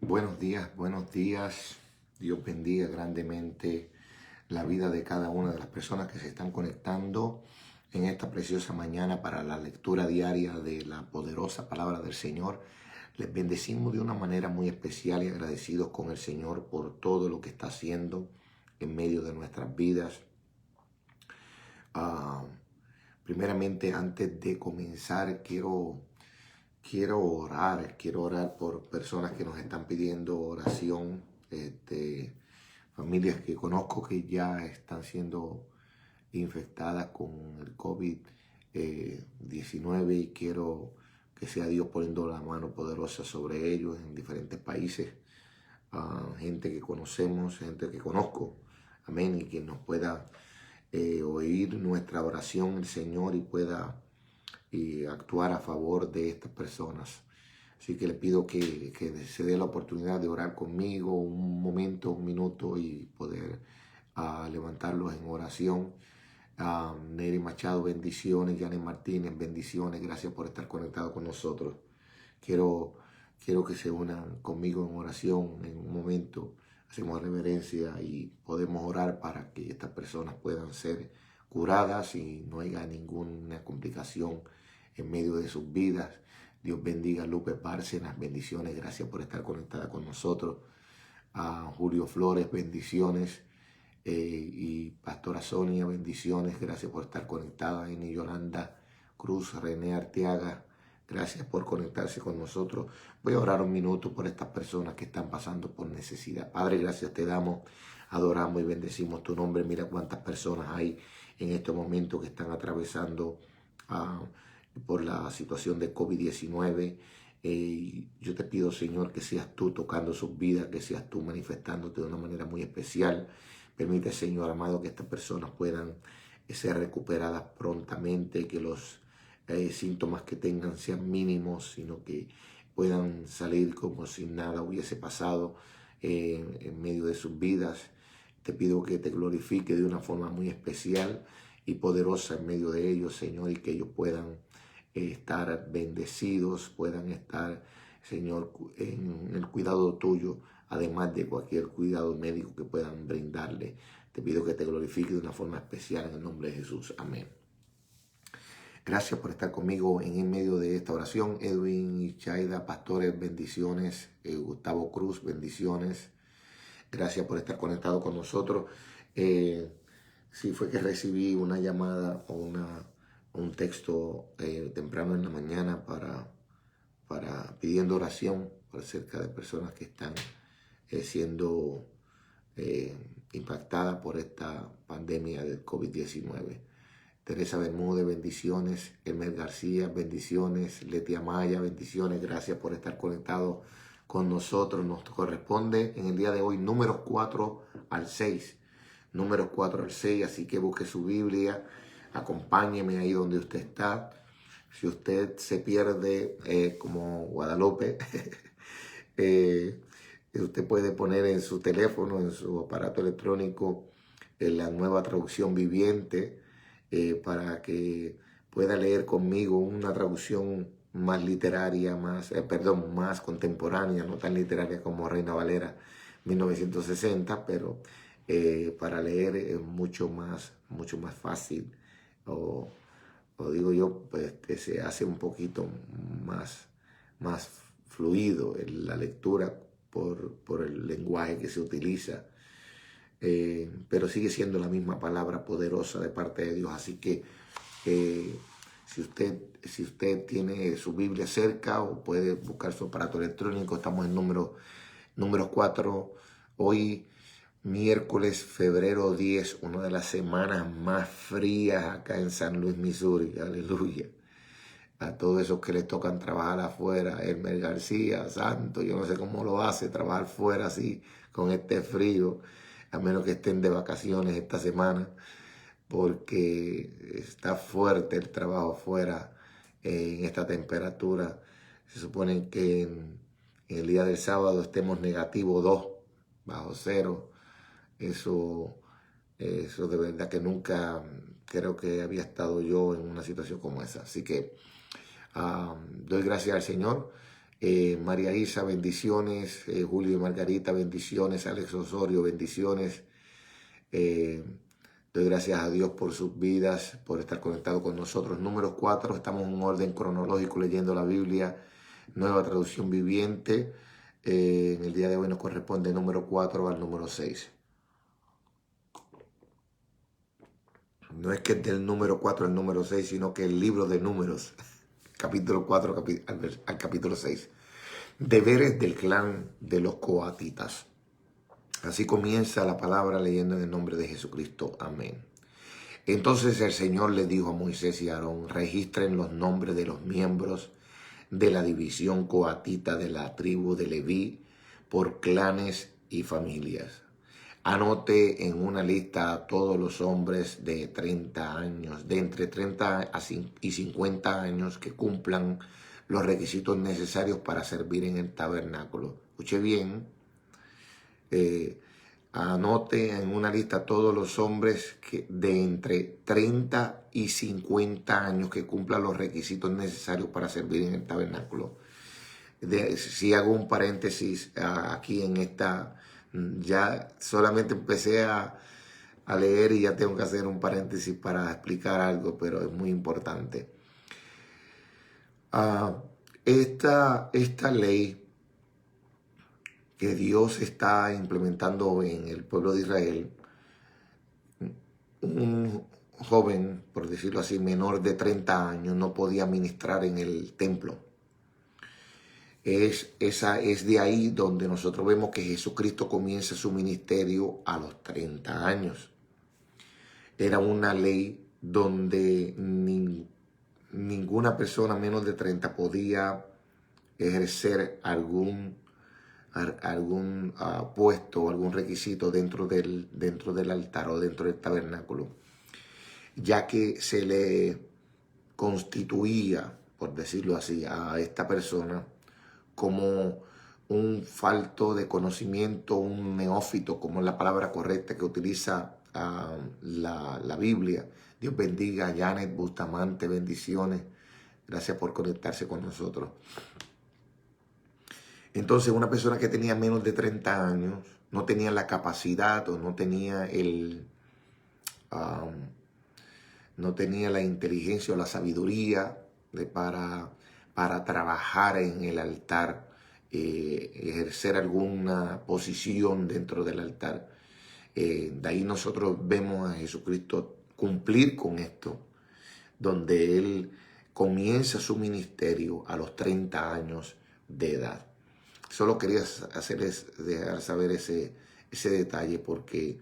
Buenos días, buenos días. Dios bendiga grandemente la vida de cada una de las personas que se están conectando en esta preciosa mañana para la lectura diaria de la poderosa palabra del Señor. Les bendecimos de una manera muy especial y agradecidos con el Señor por todo lo que está haciendo en medio de nuestras vidas. Ah, Primeramente, antes de comenzar, quiero orar por personas que nos están pidiendo oración, familias que conozco que ya están siendo infectadas con el COVID-19 y quiero que sea Dios poniendo la mano poderosa sobre ellos en diferentes países. Gente que conocemos, gente que conozco, amén, y que nos pueda oír nuestra oración el Señor y pueda actuar a favor de estas personas. Así que le pido que se dé la oportunidad de orar conmigo un momento, un minuto y poder levantarlos en oración. Neri Machado, bendiciones. Janet Martínez, bendiciones. Gracias por estar conectado con nosotros. Quiero, quiero que se unan conmigo en oración en un momento. Hacemos reverencia y podemos orar para que estas personas puedan ser curadas y no haya ninguna complicación en medio de sus vidas. Dios bendiga a Lupe Bárcenas, bendiciones, gracias por estar conectada con nosotros. A Julio Flores, bendiciones. Y Pastora Sonia, bendiciones, gracias por estar conectada. Y Yolanda Cruz, René Arteaga, gracias por conectarse con nosotros. Voy a orar un minuto por estas personas que están pasando por necesidad. Padre, gracias te damos, adoramos y bendecimos tu nombre. Mira cuántas personas hay en este momento que están atravesando por la situación de COVID-19. Yo te pido, Señor, que seas tú tocando sus vidas, que seas tú manifestándote de una manera muy especial. Permite, Señor amado, que estas personas puedan ser recuperadas prontamente, que los síntomas que tengan sean mínimos, sino que puedan salir como si nada hubiese pasado en medio de sus vidas. Te pido que te glorifique de una forma muy especial y poderosa en medio de ellos, Señor, y que ellos puedan estar bendecidos, puedan estar, Señor, en el cuidado tuyo, además de cualquier cuidado médico que puedan brindarle. Te pido que te glorifique de una forma especial en el nombre de Jesús. Amén. Gracias por estar conmigo en medio de esta oración. Edwin y Chaida, pastores, bendiciones. Gustavo Cruz, bendiciones. Gracias por estar conectado con nosotros. Sí fue que recibí una llamada o un texto temprano en la mañana para pidiendo oración acerca de personas que están siendo impactadas por esta pandemia del COVID-19. Teresa Bermúdez, bendiciones. Elmer García, bendiciones. Letia Maya, bendiciones. Gracias por estar conectado con nosotros. Nos corresponde en el día de hoy números 4 al 6. Números 4 al 6, así que busque su Biblia. Acompáñeme ahí donde usted está. Si usted se pierde como Guadalupe, usted puede poner en su teléfono, en su aparato electrónico, la nueva traducción viviente para que pueda leer conmigo una traducción más literaria, más contemporánea, no tan literaria como Reina Valera 1960, pero para leer es mucho más fácil, o digo yo, pues que se hace un poquito más fluido en la lectura por el lenguaje que se utiliza. Pero sigue siendo la misma palabra poderosa de parte de Dios. Así que si usted tiene su Biblia cerca o puede buscar su aparato electrónico, estamos en número 4. Hoy, miércoles, febrero 10, una de las semanas más frías acá en San Luis, Missouri. Aleluya. A todos esos que les tocan trabajar afuera, Elmer García, santo, yo no sé cómo lo hace, trabajar fuera así, con este frío, a menos que estén de vacaciones esta semana, porque está fuerte el trabajo afuera en esta temperatura. Se supone que en el día del sábado estemos -2, bajo cero. Eso de verdad que nunca creo que había estado yo en una situación como esa. Así que doy gracias al Señor María Isa, bendiciones. Julio y Margarita, bendiciones. Alex Osorio, bendiciones. Doy gracias a Dios por sus vidas, por estar conectado con nosotros. Número 4, estamos en un orden cronológico leyendo la Biblia, nueva traducción viviente. En el día de hoy nos corresponde el número 4 al número 6. No es que es del número 4 al número 6, sino que el libro de Números, capítulo 4 al capítulo 6. Deberes del clan de los coatitas. Así comienza la palabra leyendo en el nombre de Jesucristo. Amén. Entonces el Señor le dijo a Moisés y a Aarón: registren los nombres de los miembros de la división coatita de la tribu de Leví por clanes y familias. Anote en una lista a todos los hombres de 30 años, de entre 30 y 50 años, que cumplan los requisitos necesarios para servir en el tabernáculo. Escuche bien. Anote en una lista todos los hombres de entre 30 y 50 años que cumplan los requisitos necesarios para servir en el tabernáculo. Si hago un paréntesis aquí en esta, ya solamente empecé a leer y ya tengo que hacer un paréntesis para explicar algo, pero es muy importante. Esta ley que Dios está implementando en el pueblo de Israel, un joven, por decirlo así, menor de 30 años, no podía ministrar en el templo. Es de ahí donde nosotros vemos que Jesucristo comienza su ministerio a los 30 años. Era una ley donde ninguna persona menos de 30 podía ejercer algún puesto o algún requisito dentro del altar o dentro del tabernáculo, ya que se le constituía, por decirlo así, a esta persona como un falto de conocimiento, un neófito, como es la palabra correcta que utiliza la Biblia. Dios bendiga a Janet Bustamante, bendiciones. Gracias por conectarse con nosotros. Entonces, una persona que tenía menos de 30 años no tenía la capacidad o no tenía no tenía la inteligencia o la sabiduría para trabajar en el altar, ejercer alguna posición dentro del altar. De ahí nosotros vemos a Jesucristo cumplir con esto, donde Él comienza su ministerio a los 30 años de edad. Solo quería dejar saber ese detalle, porque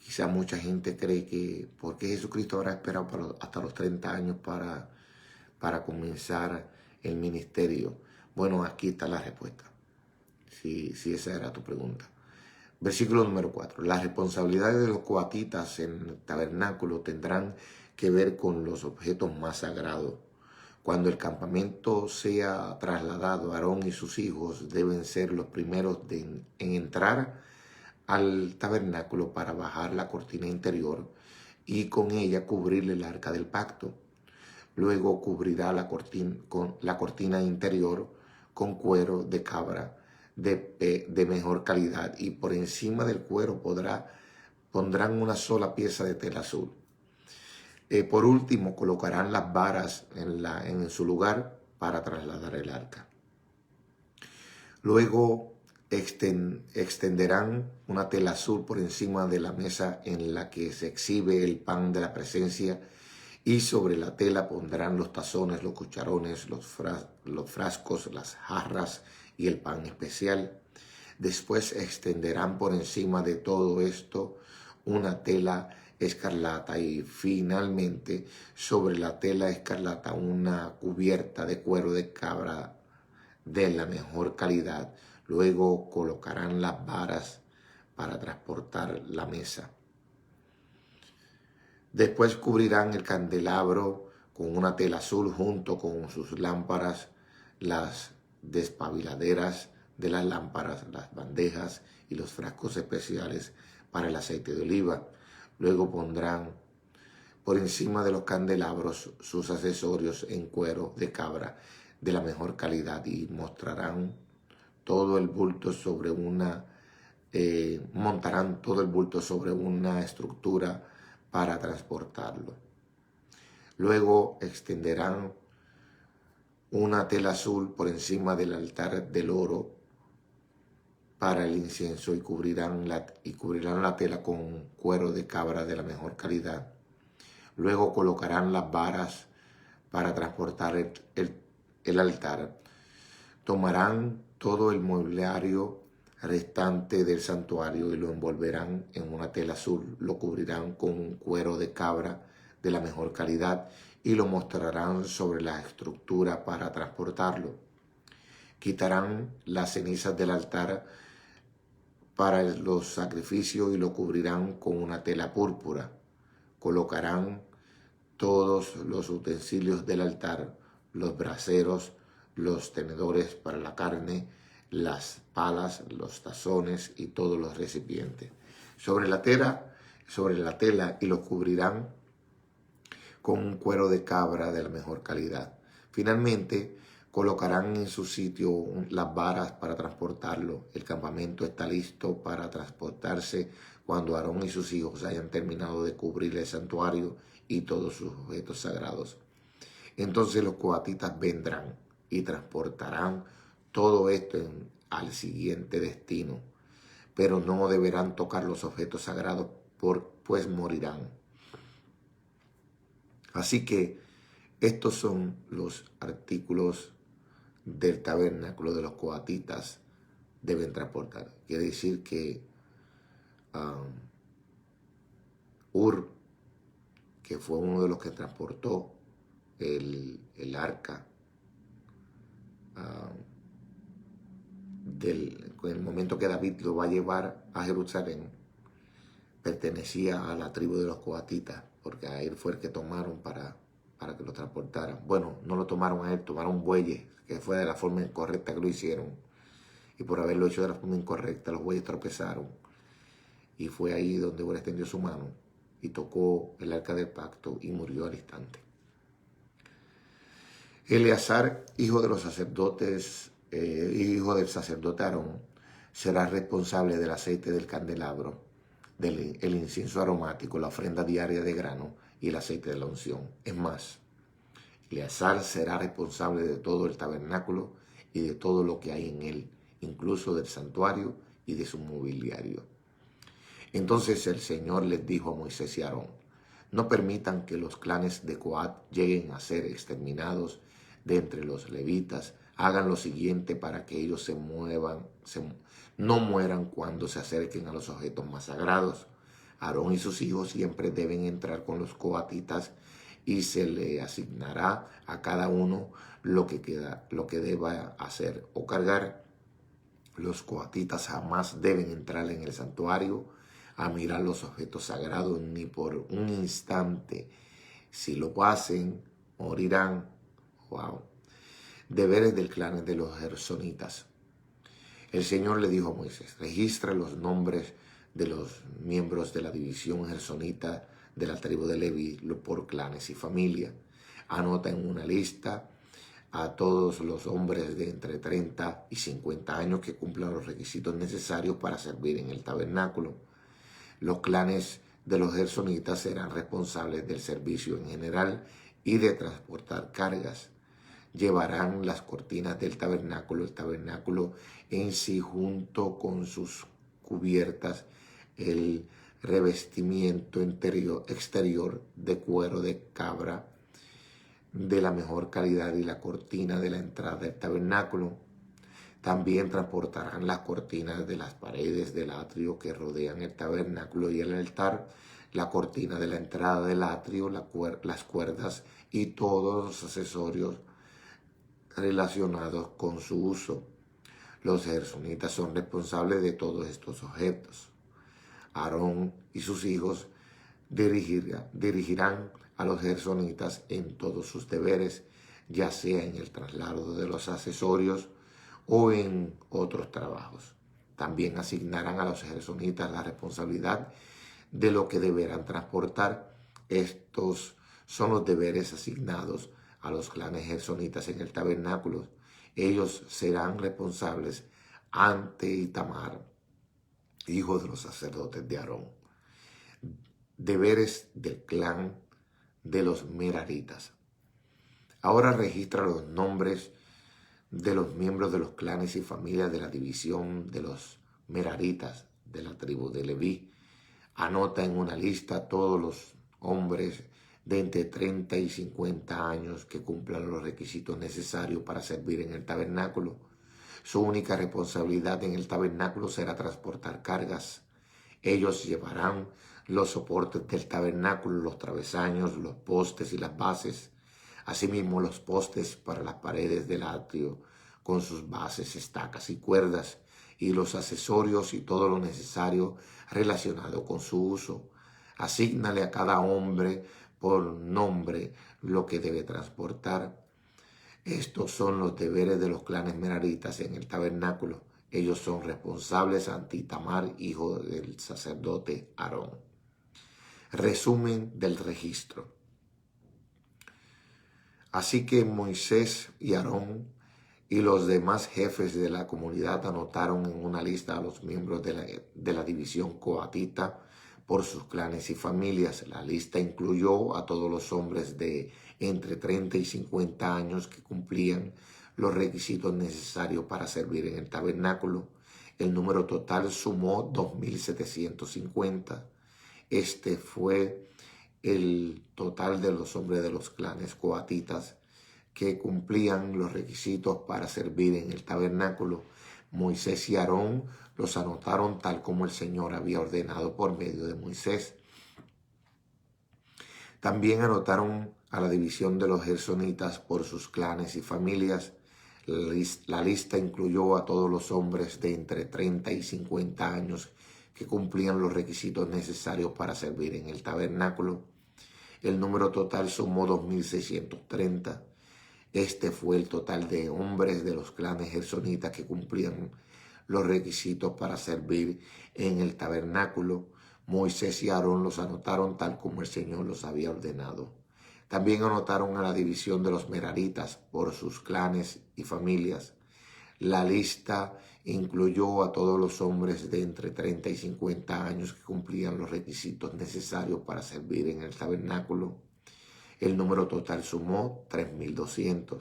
quizá mucha gente cree que ¿por qué Jesucristo habrá esperado hasta los 30 años para comenzar el ministerio? Bueno, aquí está la respuesta, si esa era tu pregunta. Versículo número 4. Las responsabilidades de los coatitas en el tabernáculo tendrán que ver con los objetos más sagrados. Cuando el campamento sea trasladado, Aarón y sus hijos deben ser los primeros en entrar al tabernáculo para bajar la cortina interior y con ella cubrirle el arca del pacto. Luego cubrirá la cortina interior con cuero de cabra de mejor calidad, y por encima del cuero pondrán una sola pieza de tela azul. Por último, colocarán las varas en su lugar para trasladar el arca. Luego extenderán una tela azul por encima de la mesa en la que se exhibe el pan de la presencia, y sobre la tela pondrán los tazones, los cucharones, los frascos, las jarras y el pan especial. Después extenderán por encima de todo esto una tela escarlata, y finalmente sobre la tela escarlata una cubierta de cuero de cabra de la mejor calidad. Luego colocarán las varas para transportar la mesa. Después cubrirán el candelabro con una tela azul junto con sus lámparas, las despabiladeras de las lámparas, las bandejas y los frascos especiales para el aceite de oliva. Luego pondrán por encima de los candelabros sus accesorios en cuero de cabra de la mejor calidad y mostrarán todo el bulto sobre montarán todo el bulto sobre una estructura para transportarlo. Luego extenderán una tela azul por encima del altar del oro para el incienso y cubrirán la tela con cuero de cabra de la mejor calidad. Luego colocarán las varas para transportar el altar. Tomarán todo el mobiliario restante del santuario y lo envolverán en una tela azul, lo cubrirán con un cuero de cabra de la mejor calidad y lo mostrarán sobre la estructura para transportarlo. Quitarán las cenizas del altar para los sacrificios y lo cubrirán con una tela púrpura. Colocarán todos los utensilios del altar, los braseros, los tenedores para la carne, las palas, los tazones y todos los recipientes sobre la tela y los cubrirán con un cuero de cabra de la mejor calidad. Finalmente, colocarán en su sitio las varas para transportarlo. El campamento está listo para transportarse cuando Aarón y sus hijos hayan terminado de cubrir el santuario y todos sus objetos sagrados. Entonces los coatitas vendrán y transportarán todo esto al siguiente destino, pero no deberán tocar los objetos sagrados, pues morirán. Así que estos son los artículos del tabernáculo de los coatitas deben transportar. Quiere decir que Ur, que fue uno de los que transportó el arca, en el momento que David lo va a llevar a Jerusalén, pertenecía a la tribu de los coatitas, porque a él fue el que tomaron para que lo transportaran. Bueno, no lo tomaron a él, tomaron bueyes, que fue de la forma incorrecta que lo hicieron. Y por haberlo hecho de la forma incorrecta, los bueyes tropezaron. Y fue ahí donde Ur extendió su mano y tocó el arca del pacto y murió al instante. Eleazar, hijo del sacerdote Aarón, será responsable del aceite del candelabro, el incienso aromático, la ofrenda diaria de grano y el aceite de la unción. Es más, Eleazar será responsable de todo el tabernáculo y de todo lo que hay en él, incluso del santuario y de su mobiliario. Entonces el Señor les dijo a Moisés y a Aarón: no permitan que los clanes de Coat lleguen a ser exterminados de entre los levitas. Hagan lo siguiente para que ellos no mueran cuando se acerquen a los objetos más sagrados. Aarón y sus hijos siempre deben entrar con los coatitas y se le asignará a cada uno lo que deba hacer o cargar. Los coatitas jamás deben entrar en el santuario a mirar los objetos sagrados ni por un instante. Si lo hacen, morirán. Wow. Deberes del clan de los gersonitas. El Señor le dijo a Moisés: registra los nombres de los miembros de la división gersonita de la tribu de Leví por clanes y familia. Anota en una lista a todos los hombres de entre 30 y 50 años que cumplan los requisitos necesarios para servir en el tabernáculo. Los clanes de los gersonitas serán responsables del servicio en general y de transportar cargas. Llevarán las cortinas del tabernáculo, el tabernáculo en sí junto con sus cubiertas, el revestimiento exterior de cuero de cabra de la mejor calidad y la cortina de la entrada del tabernáculo. También transportarán las cortinas de las paredes del atrio que rodean el tabernáculo y el altar, la cortina de la entrada del atrio, las cuerdas y todos los accesorios relacionados con su uso. Los gersonitas son responsables de todos estos objetos. Aarón y sus hijos dirigirán a los gersonitas en todos sus deberes, ya sea en el traslado de los accesorios o en otros trabajos. También asignarán a los gersonitas la responsabilidad de lo que deberán transportar. Estos son los deberes asignados a los clanes gersonitas en el tabernáculo. Ellos serán responsables ante Itamar, hijo de los sacerdotes de Aarón. Deberes del clan de los meraritas. Ahora registra los nombres de los miembros de los clanes y familias de la división de los meraritas de la tribu de Leví. Anota en una lista todos los hombres de entre 30 y 50 años que cumplan los requisitos necesarios para servir en el tabernáculo. Su única responsabilidad en el tabernáculo será transportar cargas. Ellos llevarán los soportes del tabernáculo, los travesaños, los postes y las bases. Asimismo, los postes para las paredes del atrio, con sus bases, estacas y cuerdas, y los accesorios y todo lo necesario relacionado con su uso. Asígnale a cada hombre por nombre lo que debe transportar. Estos son los deberes de los clanes meraritas en el tabernáculo. Ellos son responsables ante Itamar, hijo del sacerdote Aarón. Resumen del registro. Así que Moisés y Aarón y los demás jefes de la comunidad anotaron en una lista a los miembros de la división coatita por sus clanes y familias. La lista incluyó a todos los hombres de entre 30 y 50 años que cumplían los requisitos necesarios para servir en el tabernáculo. El número total sumó 2.750. Este fue el total de los hombres de los clanes coatitas que cumplían los requisitos para servir en el tabernáculo. Moisés y Aarón los anotaron tal como el Señor había ordenado por medio de Moisés. También anotaron a la división de los gersonitas por sus clanes y familias. La lista incluyó a todos los hombres de entre 30 y 50 años que cumplían los requisitos necesarios para servir en el tabernáculo. El número total sumó 2.630. Este fue el total de hombres de los clanes gersonitas que cumplían los requisitos para servir en el tabernáculo. Moisés y Aarón los anotaron tal como el Señor los había ordenado. También anotaron a la división de los meraritas por sus clanes y familias. La lista incluyó a todos los hombres de entre 30 y 50 años que cumplían los requisitos necesarios para servir en el tabernáculo. El número total sumó 3.200.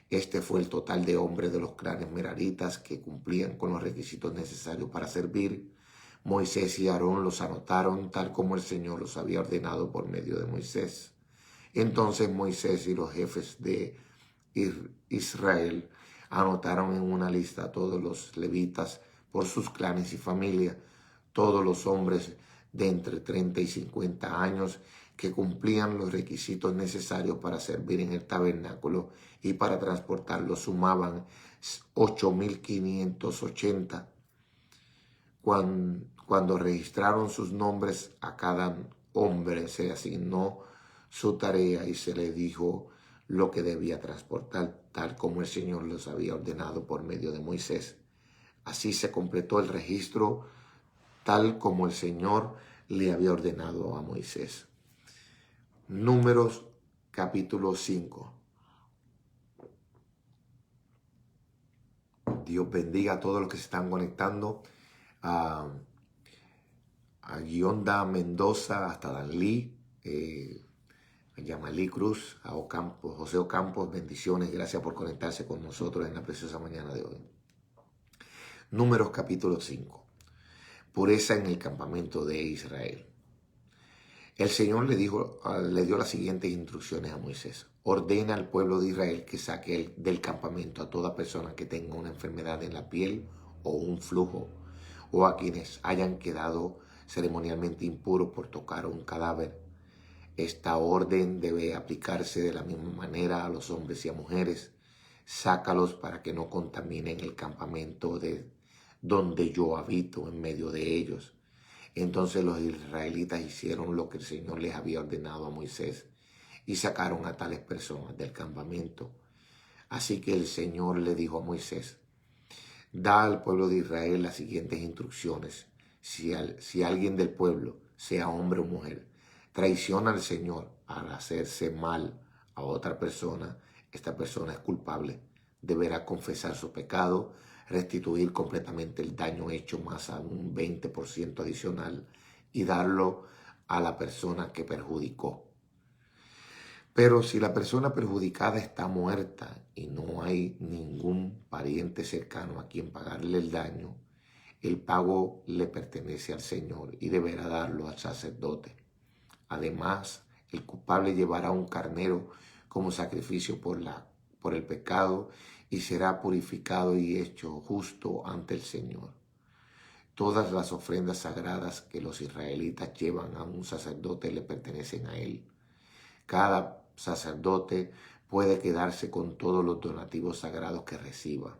Este fue el total de hombres de los clanes meraritas que cumplían con los requisitos necesarios para servir. Moisés y Aarón los anotaron tal como el Señor los había ordenado por medio de Moisés. Entonces Moisés y los jefes de Israel anotaron en una lista a todos los levitas por sus clanes y familias, todos los hombres de entre 30 y 50 años que cumplían los requisitos necesarios para servir en el tabernáculo y para transportarlo sumaban 8.580. Cuando registraron sus nombres, a cada hombre se asignó su tarea y se le dijo lo que debía transportar, tal como el Señor los había ordenado por medio de Moisés. Así se completó el registro tal como el Señor le había ordenado a Moisés. Números capítulo 5. Dios bendiga a todos los que se están conectando. A Gionda Mendoza, hasta Danlí, a Yamalí Cruz, a José Ocampos, bendiciones, gracias por conectarse con nosotros en la preciosa mañana de hoy. Números capítulo 5. Pureza en el campamento de Israel. El Señor le dio las siguientes instrucciones a Moisés. Ordena al pueblo de Israel que saque del campamento a toda persona que tenga una enfermedad en la piel o un flujo, o a quienes hayan quedado ceremonialmente impuros por tocar un cadáver. Esta orden debe aplicarse de la misma manera a los hombres y a mujeres. Sácalos para que no contaminen el campamento donde yo habito en medio de ellos. Entonces los israelitas hicieron lo que el Señor les había ordenado a Moisés y sacaron a tales personas del campamento. Así que el Señor le dijo a Moisés: da al pueblo de Israel las siguientes instrucciones. Si alguien del pueblo, sea hombre o mujer, traiciona al Señor al hacerse mal a otra persona, esta persona es culpable. Deberá confesar su pecado, restituir completamente el daño hecho más a un 20% adicional y darlo a la persona que perjudicó. Pero si la persona perjudicada está muerta y no hay ningún pariente cercano a quien pagarle el daño, el pago le pertenece al Señor y deberá darlo al sacerdote. Además, el culpable llevará un carnero como sacrificio por el pecado y será purificado y hecho justo ante el Señor. Todas las ofrendas sagradas que los israelitas llevan a un sacerdote le pertenecen a él. Cada sacerdote puede quedarse con todos los donativos sagrados que reciba.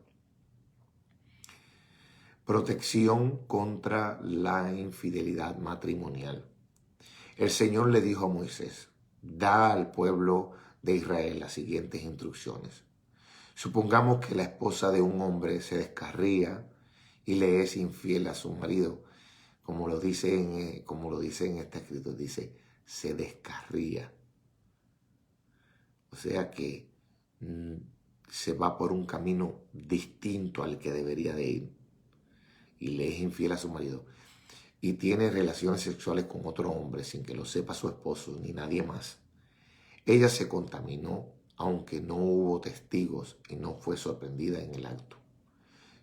Protección contra la infidelidad matrimonial. El Señor le dijo a Moisés: da al pueblo de Israel las siguientes instrucciones. Supongamos que la esposa de un hombre se descarría y le es infiel a su marido. Como lo dice en este escrito, dice, se descarría. O sea que se va por un camino distinto al que debería de ir y le es infiel a su marido y tiene relaciones sexuales con otro hombre sin que lo sepa su esposo ni nadie más. Ella se contaminó aunque no hubo testigos y no fue sorprendida en el acto.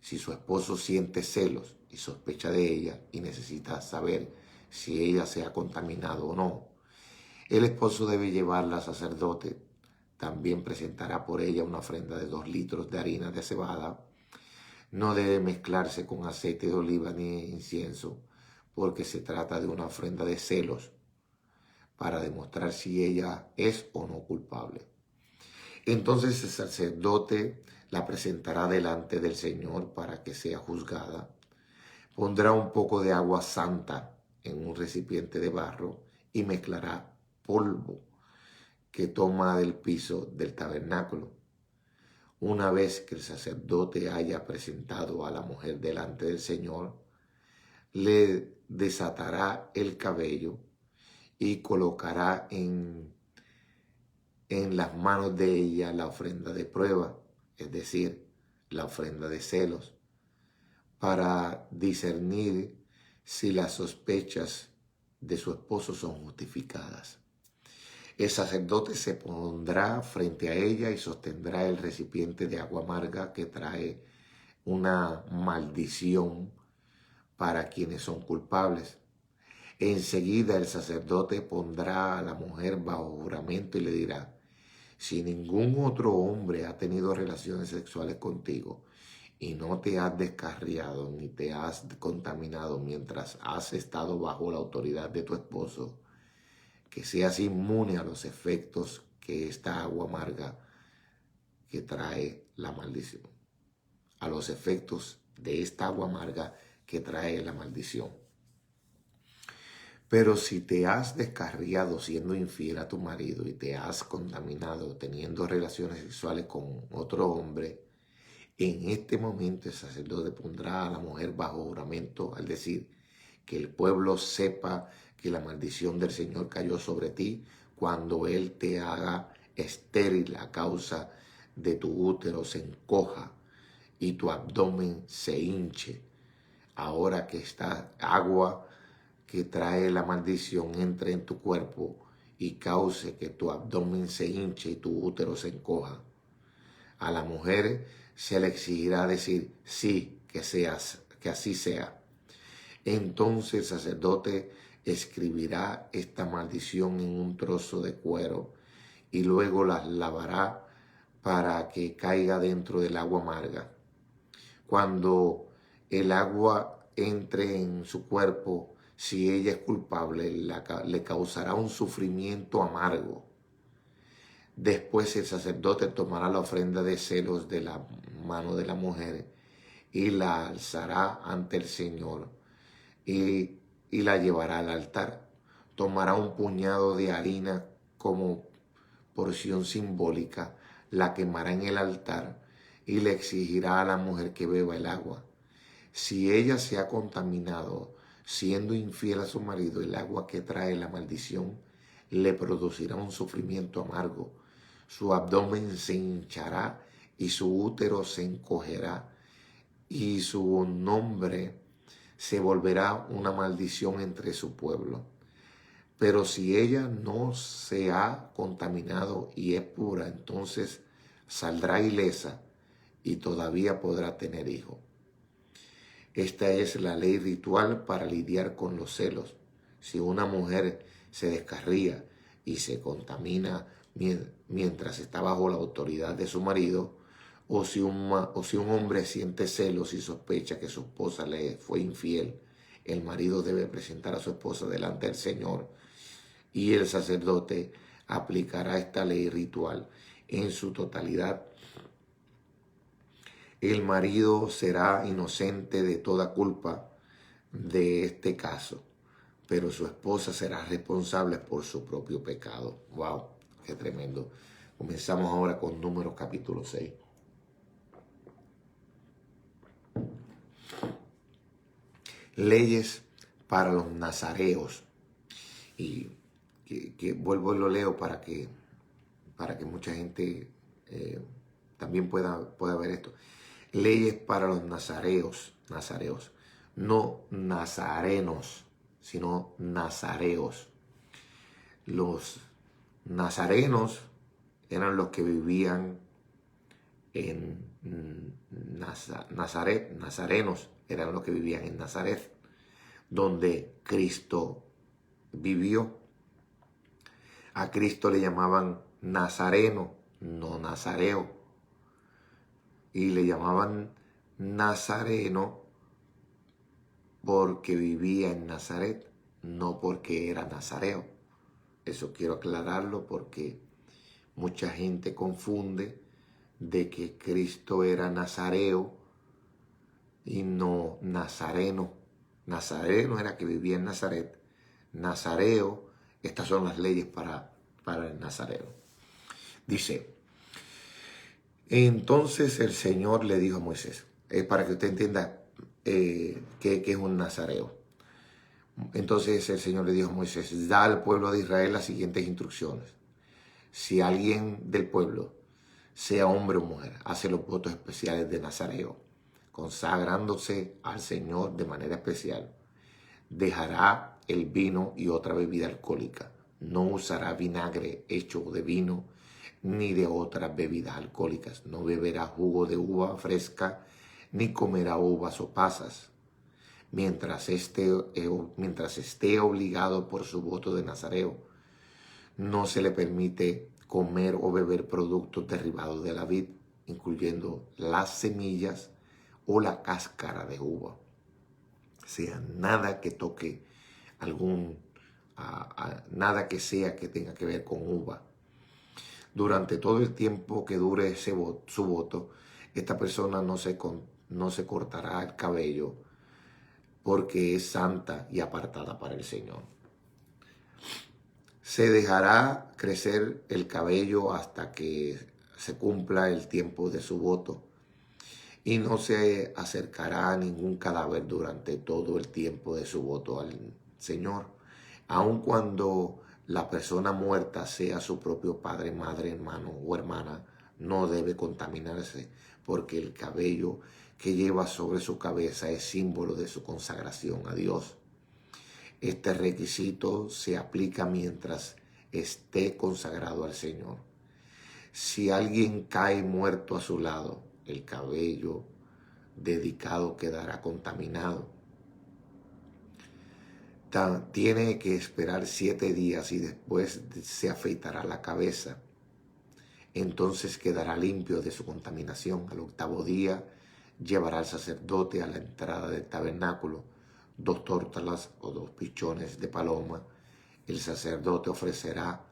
Si su esposo siente celos y sospecha de ella y necesita saber si ella se ha contaminado o no, el esposo debe llevarla al sacerdote. También presentará por ella una ofrenda de 2 litros de harina de cebada. No debe mezclarse con aceite de oliva ni incienso, porque se trata de una ofrenda de celos para demostrar si ella es o no culpable. Entonces el sacerdote la presentará delante del Señor para que sea juzgada. Pondrá un poco de agua santa en un recipiente de barro y mezclará polvo que toma del piso del tabernáculo. Una vez que el sacerdote haya presentado a la mujer delante del Señor, le desatará el cabello y colocará en las manos de ella la ofrenda de prueba, es decir, la ofrenda de celos, para discernir si las sospechas de su esposo son justificadas. El sacerdote se pondrá frente a ella y sostendrá el recipiente de agua amarga que trae una maldición para quienes son culpables. Enseguida el sacerdote pondrá a la mujer bajo juramento y le dirá: si ningún otro hombre ha tenido relaciones sexuales contigo y no te has descarriado ni te has contaminado mientras has estado bajo la autoridad de tu esposo, que seas inmune a los efectos que esta agua amarga que trae la maldición. A los efectos de esta agua amarga que trae la maldición. Pero si te has descarriado siendo infiel a tu marido y te has contaminado teniendo relaciones sexuales con otro hombre, en este momento el sacerdote pondrá a la mujer bajo juramento al decir que el pueblo sepa que la maldición del Señor cayó sobre ti cuando Él te haga estéril a causa de tu útero se encoja y tu abdomen se hinche. Ahora que esta agua que trae la maldición entre en tu cuerpo y cause que tu abdomen se hinche y tu útero se encoja. A la mujer se le exigirá decir sí, que así sea. Entonces el sacerdote escribirá esta maldición en un trozo de cuero y luego las lavará para que caiga dentro del agua amarga. Cuando el agua entre en su cuerpo, si ella es culpable, le causará un sufrimiento amargo. Después el sacerdote tomará la ofrenda de celos de la mano de la mujer y la alzará ante el Señor y la llevará al altar. Tomará un puñado de harina como porción simbólica, la quemará en el altar y le exigirá a la mujer que beba el agua. Si ella se ha contaminado siendo infiel a su marido, el agua que trae la maldición le producirá un sufrimiento amargo. su abdomen se hinchará y su útero se encogerá y su nombre se volverá una maldición entre su pueblo. Pero si ella no se ha contaminado y es pura, entonces saldrá ilesa y todavía podrá tener hijo. Esta es la ley ritual para lidiar con los celos. Si una mujer se descarría y se contamina mientras está bajo la autoridad de su marido, o si un hombre siente celos y sospecha que su esposa le fue infiel, el marido debe presentar a su esposa delante del Señor y el sacerdote aplicará esta ley ritual en su totalidad. El marido será inocente de toda culpa de este caso, pero su esposa será responsable por su propio pecado. ¡Wow! ¡Qué tremendo! Comenzamos ahora con Números capítulo 6. Leyes para los nazareos. Y que vuelvo y lo leo para que mucha gente también pueda ver esto. Leyes para los nazareos, no nazarenos, sino nazareos. Los nazarenos eran los que vivían en Nazaret, nazarenos eran los que vivían en Nazaret, donde Cristo vivió. A Cristo le llamaban nazareno, no nazareo. Y le llamaban nazareno porque vivía en Nazaret, no porque era nazareo. Eso quiero aclararlo porque mucha gente confunde de que Cristo era nazareo y no nazareno. Nazareno era que vivía en Nazaret. Nazareo, estas son las leyes para el nazareo. Dice, entonces el Señor le dijo a Moisés, para que usted entienda qué es un nazareo. Entonces el Señor le dijo a Moisés, da al pueblo de Israel las siguientes instrucciones. Si alguien del pueblo, sea hombre o mujer, hace los votos especiales de nazareo, consagrándose al Señor de manera especial, dejará el vino y otra bebida alcohólica. No usará vinagre hecho de vino ni de otras bebidas alcohólicas. No beberá jugo de uva fresca ni comerá uvas o pasas. Mientras esté obligado por su voto de nazareo, no se le permite comer o beber productos derivados de la vid, incluyendo las semillas o la cáscara de uva. O sea, nada que toque nada que sea que tenga que ver con uva. Durante todo el tiempo que dure su voto, esta persona no se cortará el cabello porque es santa y apartada para el Señor. Se dejará crecer el cabello hasta que se cumpla el tiempo de su voto y no se acercará a ningún cadáver durante todo el tiempo de su voto al Señor, aun cuando la persona muerta sea su propio padre, madre, hermano o hermana, no debe contaminarse porque el cabello que lleva sobre su cabeza es símbolo de su consagración a Dios. Este requisito se aplica mientras esté consagrado al Señor. Si alguien cae muerto a su lado, el cabello dedicado quedará contaminado. Tiene que esperar 7 días y después se afeitará la cabeza. Entonces quedará limpio de su contaminación. Al 8º día llevará al sacerdote a la entrada del tabernáculo 2 tórtolas o 2 pichones de paloma. El sacerdote ofrecerá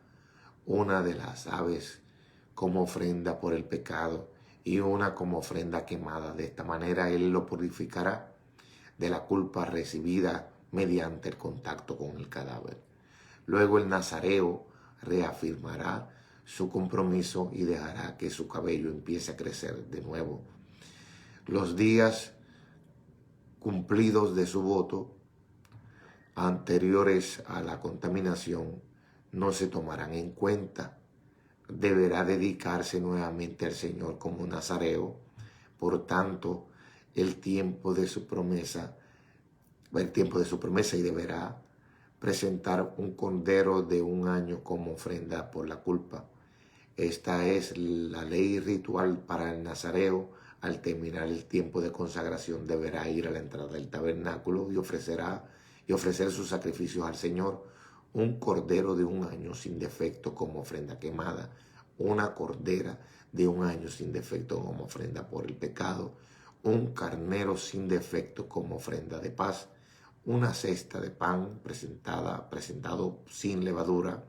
una de las aves como ofrenda por el pecado y una como ofrenda quemada. De esta manera él lo purificará de la culpa recibida mediante el contacto con el cadáver. Luego el nazareo reafirmará su compromiso y dejará que su cabello empiece a crecer de nuevo. Los días cumplidos de su voto anteriores a la contaminación no se tomarán en cuenta. deberá dedicarse nuevamente al Señor como nazareo. Por tanto, el tiempo de su promesa y deberá presentar un cordero de 1 año como ofrenda por la culpa. Esta es la ley ritual para el nazareo. Al terminar el tiempo de consagración deberá ir a la entrada del tabernáculo y ofrecer sus sacrificios al Señor: un cordero de 1 año sin defecto como ofrenda quemada, una cordera de 1 año sin defecto como ofrenda por el pecado, un carnero sin defecto como ofrenda de paz, una cesta de pan presentado sin levadura,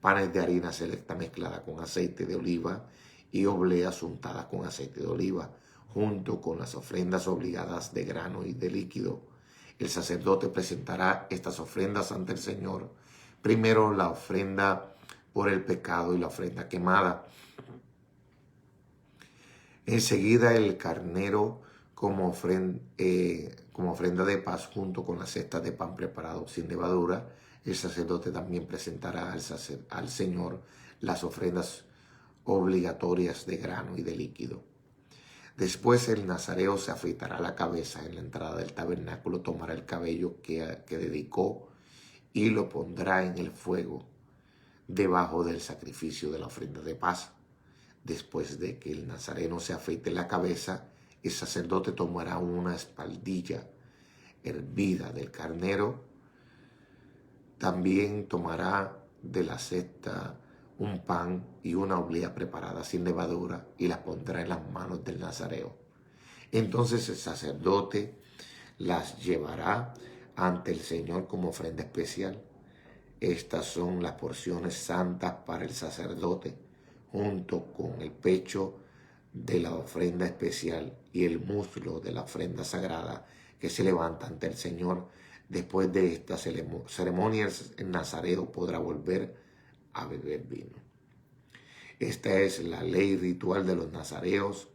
panes de harina selecta mezclada con aceite de oliva y obleas untadas con aceite de oliva, junto con las ofrendas obligadas de grano y de líquido. El sacerdote presentará estas ofrendas ante el Señor: primero la ofrenda por el pecado y la ofrenda quemada, enseguida el carnero como ofrenda de paz, junto con las cestas de pan preparado sin levadura. El sacerdote también presentará al Señor las ofrendas obligatorias de grano y de líquido. Después el nazareo se afeitará la cabeza en la entrada del tabernáculo, tomará el cabello que dedicó y lo pondrá en el fuego debajo del sacrificio de la ofrenda de paz. Después de que el nazareno se afeite la cabeza, el sacerdote tomará una espaldilla hervida del carnero. También tomará de la cesta un pan y una oblea preparada sin levadura y las pondrá en las manos del nazareo. Entonces el sacerdote las llevará ante el Señor como ofrenda especial. Estas son las porciones santas para el sacerdote, junto con el pecho de la ofrenda especial y el muslo de la ofrenda sagrada que se levanta ante el Señor. Después de esta ceremonia, el nazareo podrá volver a beber vino. Esta es la ley ritual de los nazareos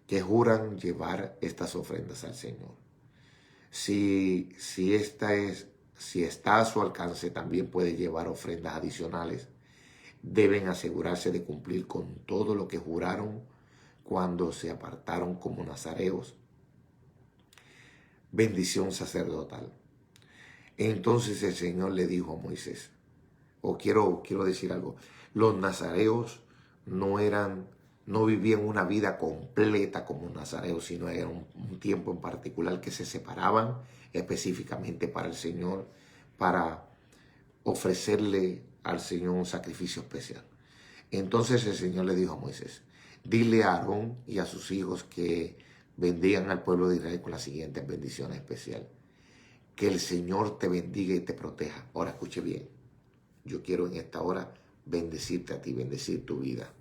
que juran llevar estas ofrendas al Señor. Si está a su alcance, también puede llevar ofrendas adicionales. Deben asegurarse de cumplir con todo lo que juraron cuando se apartaron como nazareos. Bendición sacerdotal. Entonces el Señor le dijo a Moisés, quiero decir algo: los nazareos no vivían una vida completa como nazareos, sino era un tiempo en particular que se separaban específicamente para el Señor, para ofrecerle al Señor un sacrificio especial. Entonces el Señor le dijo a Moisés: dile a Aarón y a sus hijos que bendigan al pueblo de Israel con las siguientes bendiciones especiales. Que el Señor te bendiga y te proteja. Ahora escuche bien. Yo quiero en esta hora bendecirte a ti, bendecir tu vida.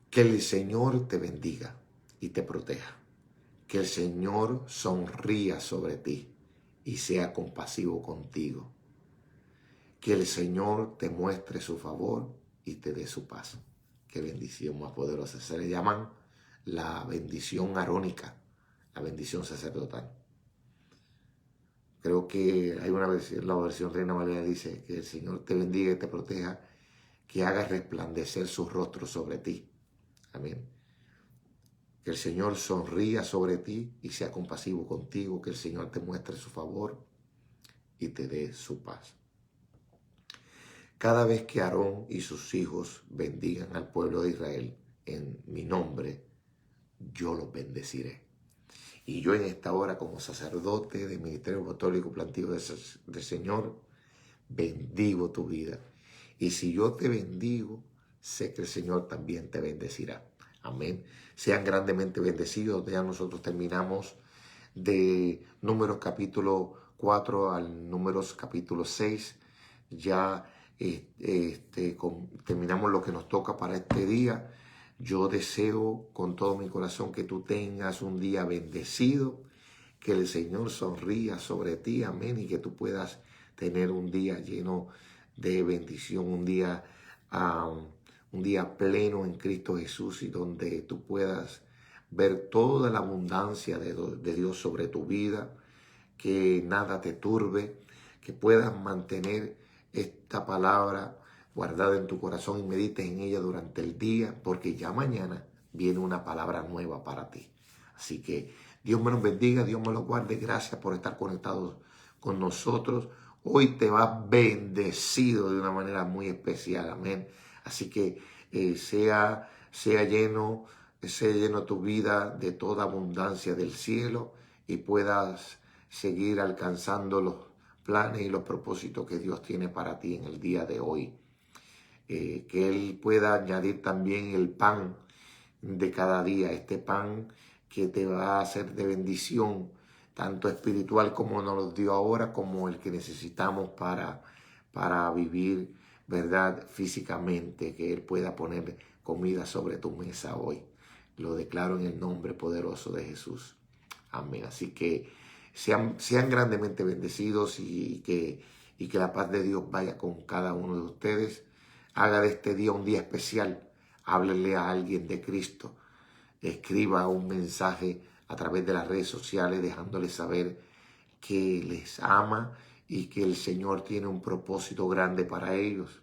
Que el Señor te bendiga y te proteja. Que el Señor sonría sobre ti y sea compasivo contigo. Que el Señor te muestre su favor y te dé su paz. Qué bendición más poderosa. Se le llaman la bendición arónica, la bendición sacerdotal. Creo que hay una versión, la versión Reina Valera dice: que el Señor te bendiga y te proteja, que haga resplandecer su rostro sobre ti. Amén. Que el Señor sonría sobre ti y sea compasivo contigo. Que el Señor te muestre su favor y te dé su paz. Cada vez que Aarón y sus hijos bendigan al pueblo de Israel en mi nombre, yo los bendeciré. Y yo en esta hora, como sacerdote del Ministerio Apostólico Plantío del Señor, bendigo tu vida. Y si yo te bendigo, sé que el Señor también te bendecirá. Amén. Sean grandemente bendecidos. Ya nosotros terminamos de Números capítulo 4 al Números capítulo 6. Ya terminamos lo que nos toca para este día. Yo deseo con todo mi corazón que tú tengas un día bendecido, que el Señor sonría sobre ti, amén, y que tú puedas tener un día lleno de bendición, un día pleno en Cristo Jesús, y donde tú puedas ver toda la abundancia de Dios sobre tu vida, que nada te turbe, que puedas mantener esta palabra guardada en tu corazón y medites en ella durante el día, porque ya mañana viene una palabra nueva para ti. Así que Dios me los bendiga, Dios me los guarde. Gracias por estar conectados con nosotros. Hoy te vas bendecido de una manera muy especial. Amén. Así que sea lleno tu vida de toda abundancia del cielo y puedas seguir alcanzando los planes y los propósitos que Dios tiene para ti en el día de hoy. Que Él pueda añadir también el pan de cada día, este pan que te va a hacer de bendición, tanto espiritual como nos lo dio ahora, como el que necesitamos para vivir, ¿verdad? Físicamente, que Él pueda poner comida sobre tu mesa hoy. Lo declaro en el nombre poderoso de Jesús. Amén. Así que sean grandemente bendecidos y que la paz de Dios vaya con cada uno de ustedes. Haga de este día un día especial. Háblele a alguien de Cristo. Escriba un mensaje a través de las redes sociales dejándole saber que les ama y que el Señor tiene un propósito grande para ellos.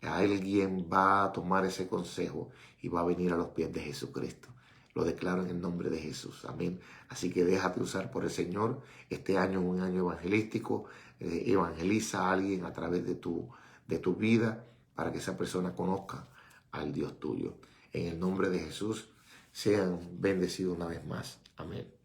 Alguien va a tomar ese consejo y va a venir a los pies de Jesucristo. Lo declaro en el nombre de Jesús. Amén. Así que déjate usar por el Señor. Este año es un año evangelístico. Evangeliza a alguien a través de tu vida para que esa persona conozca al Dios tuyo. En el nombre de Jesús, sean bendecidos una vez más. Amén.